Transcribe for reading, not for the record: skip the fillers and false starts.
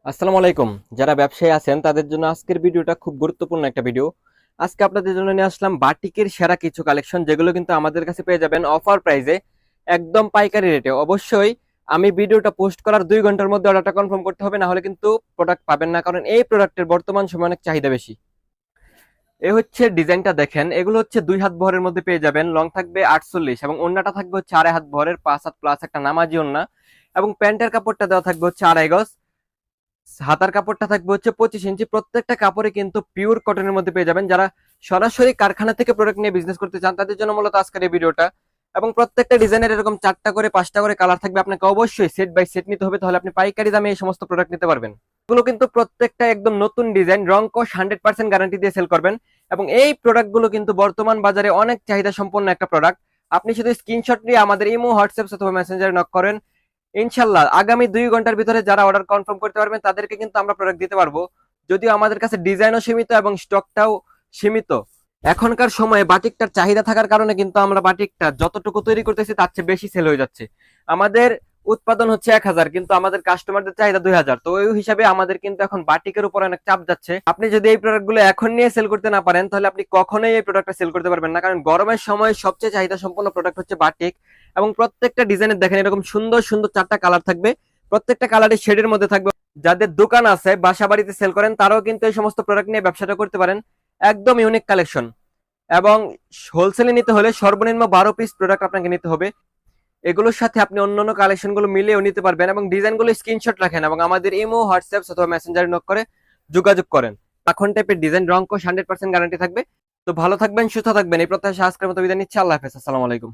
আসসালামু আলাইকুম। যারা ব্যবসায়ী আছেন তাদের জন্য আজকের ভিডিওটা খুব গুরুত্বপূর্ণ একটা ভিডিও। আজকে আপনাদের জন্য নিয়ে আসলাম বাটিকের সেরা কিছু কালেকশন, যেগুলো কিন্তু আমাদের কাছে পেয়ে যাবেন অফার প্রাইসে, একদম পাইকারি রেটে। অবশ্যই আমি ভিডিওটা পোস্ট করার 2 ঘন্টার মধ্যে অর্ডারটা কনফার্ম করতে হবে, না হলে কিন্তু প্রোডাক্ট পাবেন না, কারণ এই প্রোডাক্টের বর্তমান সময়ে অনেক চাহিদা বেশি। এ হচ্ছে ডিজাইনটা দেখেন, এগুলো হচ্ছে 2 হাত বহরের মধ্যে পেয়ে যাবেন। লং থাকবে 48 এবং ওন্নাটা থাকবে হচ্ছে 2.5 হাত বহরের, 5 হাত প্লাস একটা নামাজি ওন্না। এবং প্যান্টের কাপড়টা দেওয়া থাকবে হচ্ছে 2.5 গজ। হাতার কাপড়টা থাকবে হচ্ছে 25 ইঞ্চি। প্রত্যেকটা কাপড়ে কিন্তু পিওর কটনের মধ্যে পেয়ে যাবেন। যারা সরাসরি কারখানা থেকে প্রোডাক্ট নিয়ে বিজনেস করতে চান তাদের জন্য মূলত আজকের এই ভিডিওটা। এবং প্রত্যেকটা ডিজাইনের এরকম 4টা করে 5টা করে কালার থাকবে। আপনাকে অবশ্যই সেট বাই সেট নিতে হবে, তাহলে আপনি পাইকারি দামে এই সমস্ত প্রোডাক্ট নিতে পারবেন। এগুলো কিন্তু প্রত্যেকটা একদম নতুন ডিজাইন, রং কোশ 100% গ্যারান্টি দিয়ে সেল করবেন। এবং এই প্রোডাক্টগুলো কিন্তু বর্তমান বাজারে অনেক চাহিদা সম্পন্ন একটা প্রোডাক্ট। আপনি শুধু স্ক্রিনশট নিয়ে আমাদের ইমো, হোয়াটসঅ্যাপ অথবা মেসেঞ্জারে নক করেন, ইনশাল্লাহ আগামী 2 ঘন্টার ভিতরে যারা অর্ডার কনফার্ম করতে পারবেন তাদেরকে কিন্তু আমরা প্রোডাক্ট দিতে পারবো। যদিও আমাদের কাছে ডিজাইনও সীমিত এবং স্টকটাও সীমিত। এখনকার সময়ে বাটিকটার চাহিদা থাকার কারণে কিন্তু আমরা বাটিকটা যতটুকু তৈরি করতেছি তার চেয়ে বেশি সেল হয়ে যাচ্ছে। আমাদের উৎপাদন হচ্ছে 1000, কিন্তু আমাদের কাস্টমারদের চাহিদা 2000। তো ওই হিসাবে আমাদের কিন্তু এখন বাটিকের উপর অনেক চাপ যাচ্ছে। আপনি যদি এই প্রোডাক্টগুলো এখন নিয়ে সেল করতে না পারেন তাহলে আপনি কখনোই এই প্রোডাক্টটা সেল করতে পারবেন না, কারণ গরমের সময় সবচেয়ে চাহিদা সম্পন্ন প্রোডাক্ট হচ্ছে বাটিক। এবং প্রত্যেকটা ডিজাইনের দেখেন এরকম সুন্দর সুন্দর 4টা কালার থাকবে। প্রত্যেকটা কালারের শেডের মধ্যে থাকবে। যাদের দোকান আছে, বাসা বাড়িতে সেল করেন, তারাও কিন্তু এই সমস্ত প্রোডাক্ট নিয়ে ব্যবসাটা করতে পারেন। একদম ইউনিক কালেকশন। এবং হোলসেলে নিতে হলে সর্বনিম্ন 12 পিস প্রোডাক্ট আপনাকে নিতে হবে। এগুলোর সাথে আপনি অন্যান্য কালেকশন গুলো মিলিয়েও নিতে পারবেন। এবং ডিজাইনগুলো স্ক্রিনশট রাখেন এবং আমাদের ইমো, হোয়াটসঅ্যাপ অথবা মেসেঞ্জারে নক করে যোগাযোগ করেন। এখন টাইপের ডিজাইন, রং কোশ 100% গ্যারান্টি থাকবে। তো ভালো থাকবেন, সুস্থ থাকবেন, এই প্রত্যাশা আজকের মতো বিদায় নিচ্ছি। আল্লাহ হাফেজ, আসসালামু আলাইকুম।